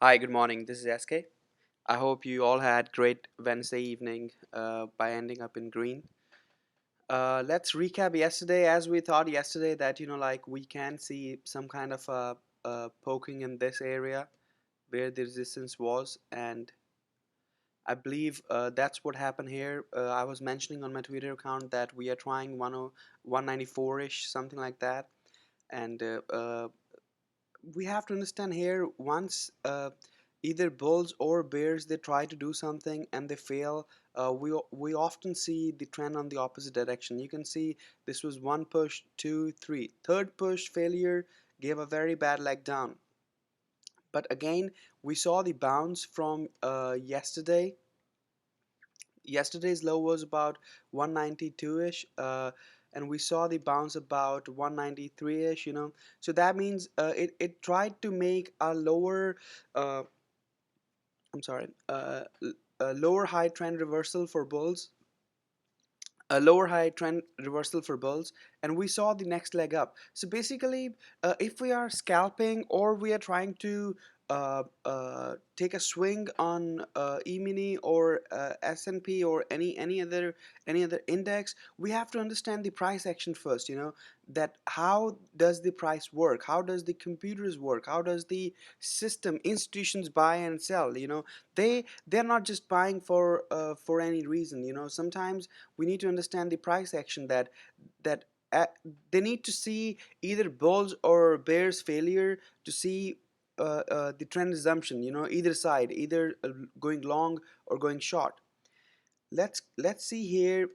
Hi, good morning. This is SK. I hope you all had great Wednesday evening by ending up in green. Let's recap yesterday. As we thought yesterday that like we can see some kind of poking in this area where the resistance was, and I believe that's what happened here. I was mentioning on my Twitter account that we are trying 194-ish, something like that, and we have to understand here once either bulls or bears they try to do something and they fail, we often see the trend on the opposite direction. You can see this was one push, two, three, third push failure gave a very bad leg down. But again, we saw the bounce from yesterday's low was about 192-ish, and we saw the bounce about 193-ish, so that means it tried to make a lower uh, I'm sorry, a lower high trend reversal for bulls, a lower high trend reversal for bulls, and we saw the next leg up. So basically, if we are scalping or we are trying to take a swing on E-mini or S&P or any other index, we have to understand the price action first. That how does the price work, how does the computers work, how does the system institutions buy and sell. They're not just buying for any reason. Sometimes we need to understand the price action that uh, they need to see either bulls or bears failure to see the trend resumption, either side, either going long or going short. Let's see here,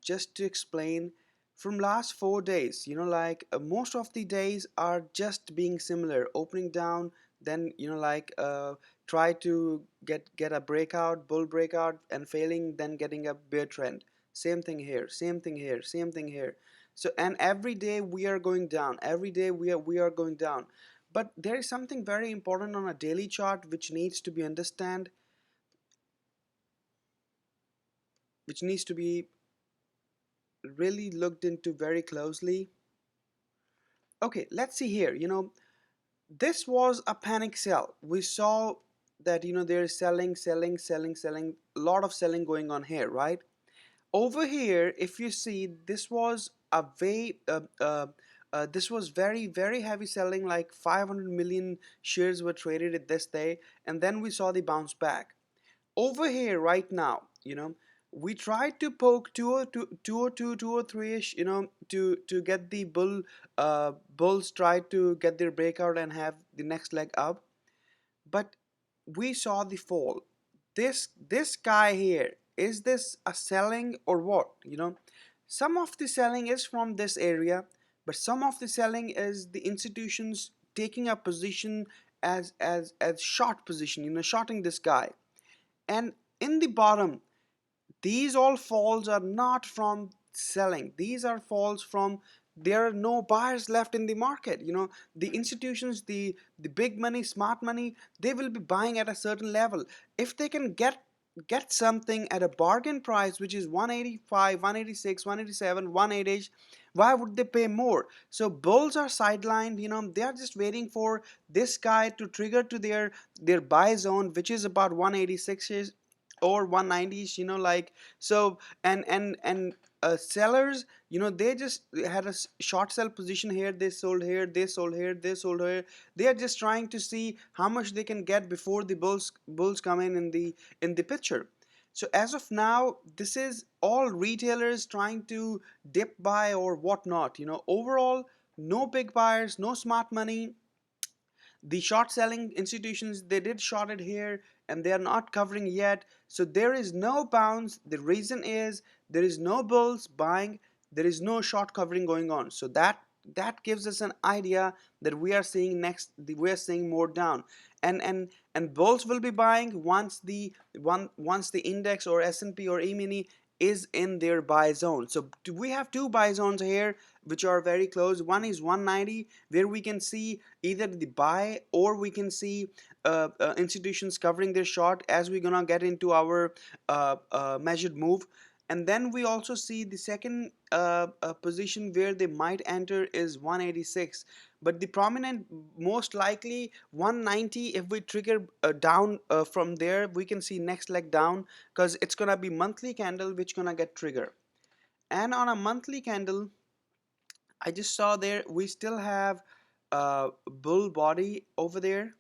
just to explain from last 4 days. Like most of the days are just being similar, opening down, then try to get a breakout, bull breakout, and failing, then getting a bear trend. Same thing here, same thing here, same thing here. So, and every day we are going down, every day we are going down. But there is something very important on a daily chart which needs to be really looked into very closely. Okay, let's see here. This was a panic sell. We saw that there's selling, a lot of selling going on here, right? Over here, if you see, this was very, very heavy selling, like 500 million shares were traded at this day, and then we saw the bounce back. Over here right now, we tried to poke 202, 202, 203-ish, to get the bulls try to get their breakout and have the next leg up, but we saw the fall. This guy here, is this a selling or what? Some of the selling is from this area, but some of the selling is the institutions taking a position as short position, shorting this guy. And in the bottom, these all falls are not from selling. These are falls from there are no buyers left in the market. The institutions, the big money, smart money, they will be buying at a certain level. If they can get something at a bargain price, which is 185, 186, 187, 180, why would they pay more? So bulls are sidelined. They are just waiting for this guy to trigger to their buy zone, which is about 186 or 190s, like. So and sellers, they just had a short sell position here, they sold here, they sold here, they sold here. They are just trying to see how much they can get before the bulls come in the picture. So as of now, this is all retailers trying to dip buy or whatnot. Overall, no big buyers, no smart money. The short selling institutions, they did short it here and they are not covering yet, so there is no bounce. The reason is there is no bulls buying, there is no short covering going on. So that gives us an idea that we are seeing more down, and bulls will be buying once the index or S&P or E-mini is in their buy zone. So we have two buy zones here which are very close. One is 190, where we can see either the buy or we can see institutions covering their short, as we're gonna get into our measured move. And then we also see the second position where they might enter is 186. but the prominent, most likely 190. If we trigger down from there, we can see next leg down, because it's gonna be monthly candle which gonna get trigger. And on a monthly candle, I just saw there we still have bull body over there.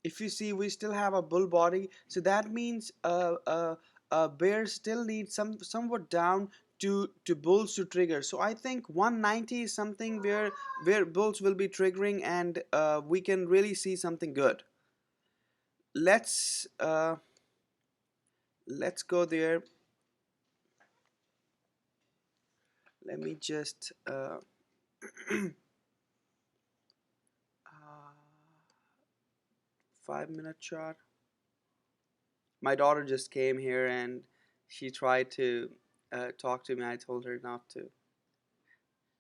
If you see, we still have a bull body, so that means bear still needs somewhat down to bulls to trigger. So I think 190 is something where bulls will be triggering, and we can really see something good. Let's uh, let's go there. Let me just 5 minute chart. My daughter just came here and she tried to talk to me. I told her not to.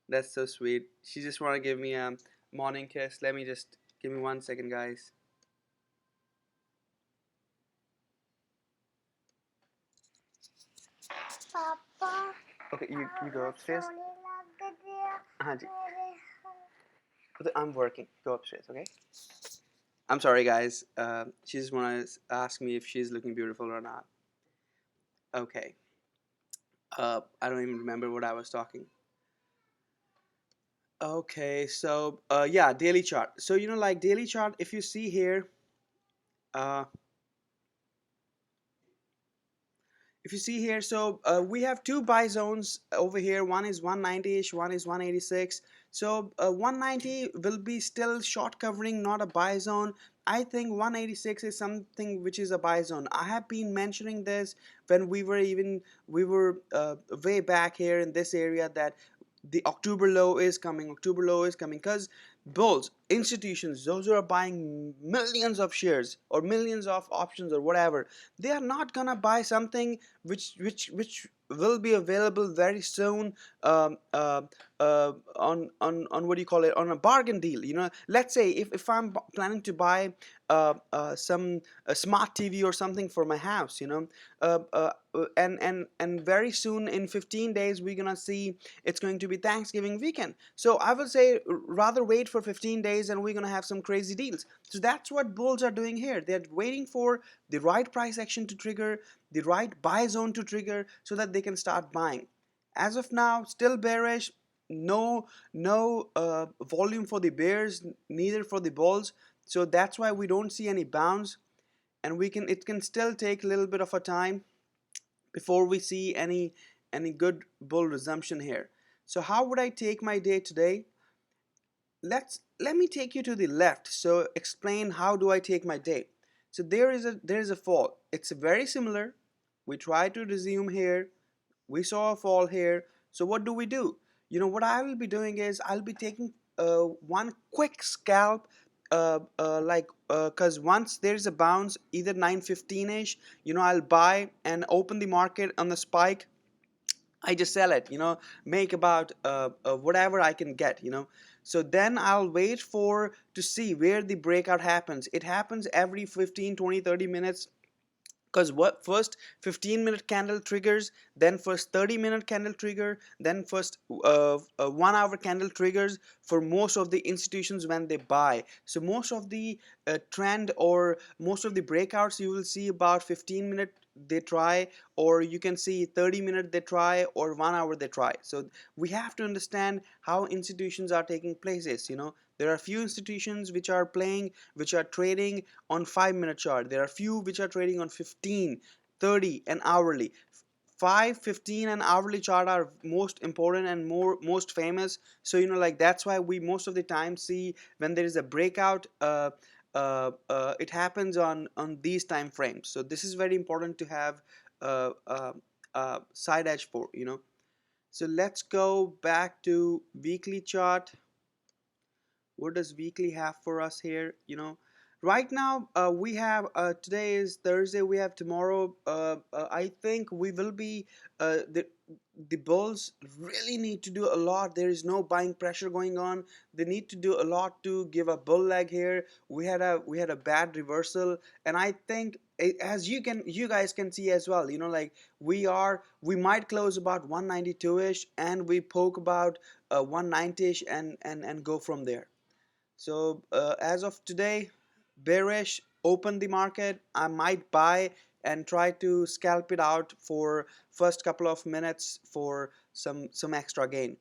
That's so sweet. She just want to give me a morning kiss. Let me just give me 1 second, guys. Papa. Okay, you go upstairs. हाँ जी. I'm working. Go upstairs, okay? I'm sorry, guys. She just want to ask me if she's looking beautiful or not. Okay. I don't even remember what I was talking. Okay, so yeah, daily chart. So like daily chart, if you see here, uh, if you see here, so we have two buy zones over here. One is 190ish, one is 186. So 190 will be still short covering, not a buy zone. I think 186 is something which is a buy zone. I have been mentioning this when we were way back here in this area, that the October low is coming. October low is coming because bulls, institutions, those who are buying millions of shares or millions of options or whatever, they are not gonna buy something which will be available very soon, on what do you call it, on a bargain deal. Let's say if I'm planning to buy some a smart TV or something for my house, and very soon in 15 days we're gonna see it's going to be Thanksgiving weekend. So I will say rather wait for 15 days and we're gonna have some crazy deals. So that's what bulls are doing here. They're waiting for the right price action to trigger, the right buy zone to trigger, so that they can start buying. As of now, still bearish. No volume for the bears, neither for the bulls. So that's why we don't see any bounce, and it can still take a little bit of a time before we see any good bull resumption here. So how would I take my day today? Let me take you to the left. So explain how do I take my day. So there is a fall. It's very similar. We try to resume here. We saw a fall here. So what do we do? What I will be doing is I'll be taking one quick scalp, like because once there's a bounce, either 915ish, I'll buy and open the market on the spike. I just sell it, make about whatever I can get. So then I'll wait for to see where the breakout happens. It happens every 15, 20, 30 minutes, because what first 15-minute candle triggers, then first 30-minute candle trigger, then first 1 hour candle triggers for most of the institutions when they buy. So most of the trend or most of the breakouts you will see about 15-minute they try, or you can see 30-minute they try, or 1 hour they try. So we have to understand how institutions are taking places. There are few institutions which are trading on 5 minute chart. There are few which are trading on 15, 30 and hourly. 5, 15 and hourly chart are most important and most famous. So like that's why we most of the time see when there is a breakout, it happens on these time frames. So this is very important to have uh, uh, side edge for. So let's go back to weekly chart. What does weekly have for us here? Right now, we have today is Thursday. We have tomorrow. I think we will be the Bulls really need to do a lot. There is no buying pressure going on. They need to do a lot to give a bull leg here. We had a bad reversal, and I think as you guys can see as well. Like we might close about 192ish, and we poke about 190ish, and go from there. So as of today, bearish, open the market. I might buy and try to scalp it out for first couple of minutes for some extra gain.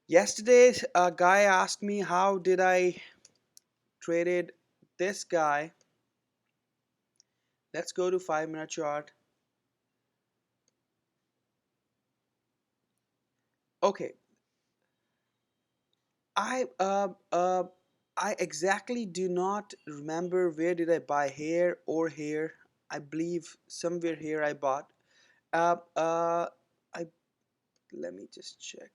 Yesterday, a guy asked me how did I traded this guy. Let's go to 5 minute chart. Okay, I uh uh I exactly do not remember where did I buy here or here. I believe somewhere here I bought. Uh, uh, I Let me just check.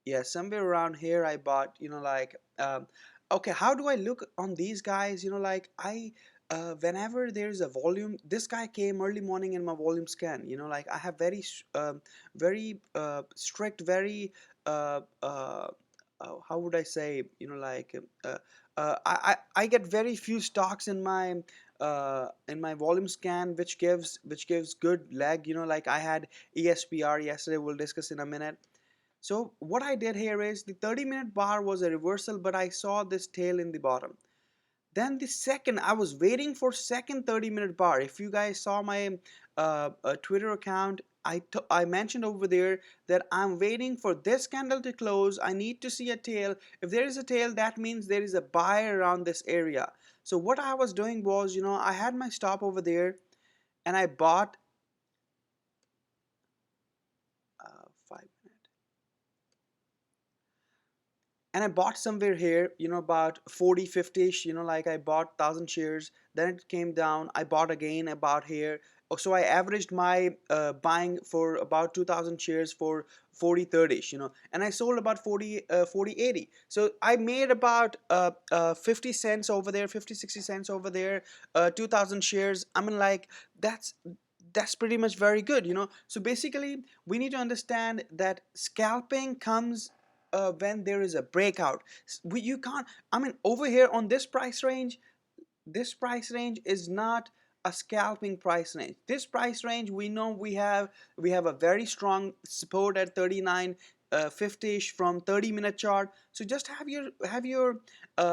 Yeah, somewhere around here I bought. Okay, how do I look on these guys? Whenever there's a volume, this guy came early morning in my volume scan. Like I have very strict, very how would I say? I get very few stocks in my volume scan, which gives good leg. Like I had ESPR yesterday. We'll discuss in a minute. So what I did here is the 30-minute bar was a reversal, but I saw this tail in the bottom. Then the second, I was waiting for second 30-minute bar. If you guys saw my Twitter account, I mentioned over there that I'm waiting for this candle to close. I need to see a tail. If there is a tail, that means there is a buy around this area. So what I was doing was, I had my stop over there, and I bought 5 minutes. And I bought somewhere here, about 40, 50ish, like I bought 1,000 shares, then it came down, I bought again about here. So I averaged my buying for about 2,000 shares for 40, 30ish, and I sold about 40, 80. So I made about 50 cents over there, 50, 60 cents over there, 2,000 shares. I mean, like, that's pretty much very good. So basically we need to understand that scalping comes when there is a breakout. You can't, I mean, over here on this price range, this price range is not a scalping price range. This price range, we know we have a very strong support at 39 50ish from 30-minute chart. So just have your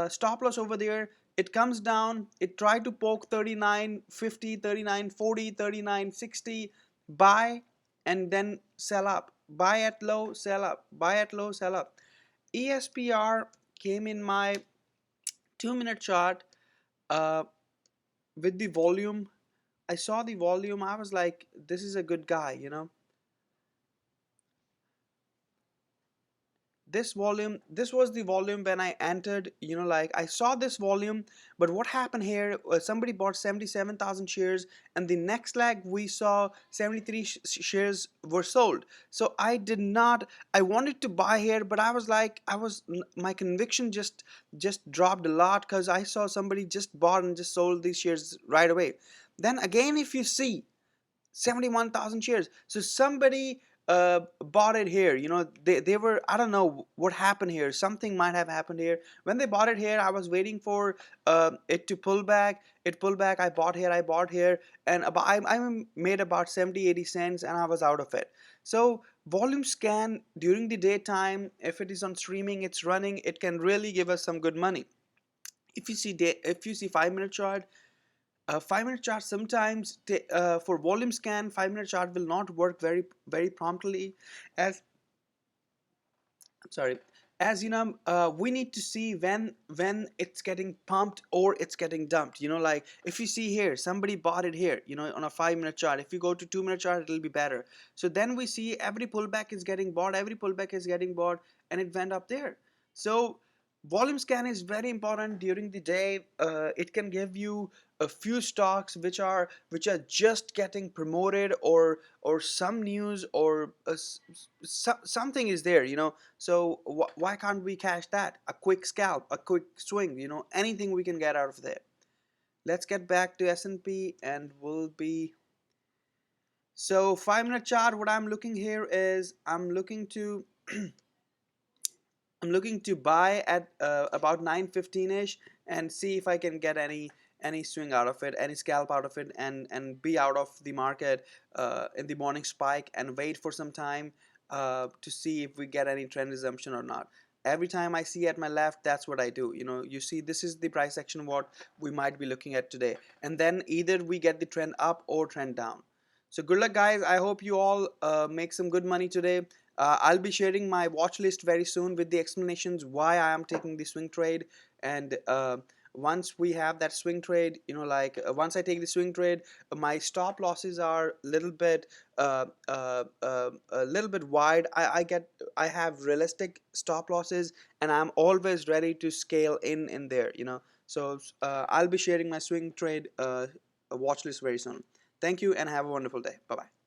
stop loss over there. It comes down, it tried to poke 39 50, 39 40, 39 60, buy and then sell up, buy at low, sell up, buy at low, sell up. ESPR came in my 2 minute chart uh, with the volume. I saw the volume. I was like, this is a good guy. This was the volume when I entered. Like I saw this volume, but what happened here, somebody bought 77,000 shares, and the next leg we saw 73 shares were sold. So I wanted to buy here, but I was like, my conviction just dropped a lot because I saw somebody just bought and just sold these shares right away. Then again, if you see 71,000 shares. So somebody bought it here. They were, I don't know what happened here. Something might have happened here. When they bought it here, I was waiting for it to pull back. It pulled back. I bought here, and I made about 70, 80 cents, and I was out of it. So volume scan during the daytime, if it is on streaming, it's running, it can really give us some good money. If you see 5 minute chart, 5 minute chart sometimes for volume scan, 5 minute chart will not work very very promptly. As sorry, as we need to see when it's getting pumped or it's getting dumped. Like if you see here, somebody bought it here, on a 5 minute chart. If you go to 2 minute chart, it'll be better. So then we see every pullback is getting bought, every pullback is getting bought, and it went up there. So volume scan is very important during the day. It can give you a few stocks which are just getting promoted, or some news, or something is there, so why can't we catch that? A quick scalp, a quick swing, anything we can get out of there. Let's get back to S&P, and we'll be. So 5 minute chart, what I'm looking here is I'm looking to buy at about 9:15ish, and see if I can get any swing out of it, any scalp out of it, and be out of the market in the morning spike, and wait for some time to see if we get any trend resumption or not. Every time I see at my left, that's what I do. You see, this is the price action what we might be looking at today, and then either we get the trend up or trend down. So good luck, guys. I hope you all make some good money today. I'll be sharing my watch list very soon with the explanations why I am taking the swing trade. And once we have that swing trade, once I take the swing trade, my stop losses are a little bit wide. I have realistic stop losses, and I'm always ready to scale in there. So I'll be sharing my swing trade watch list very soon. Thank you, and have a wonderful day. Bye bye.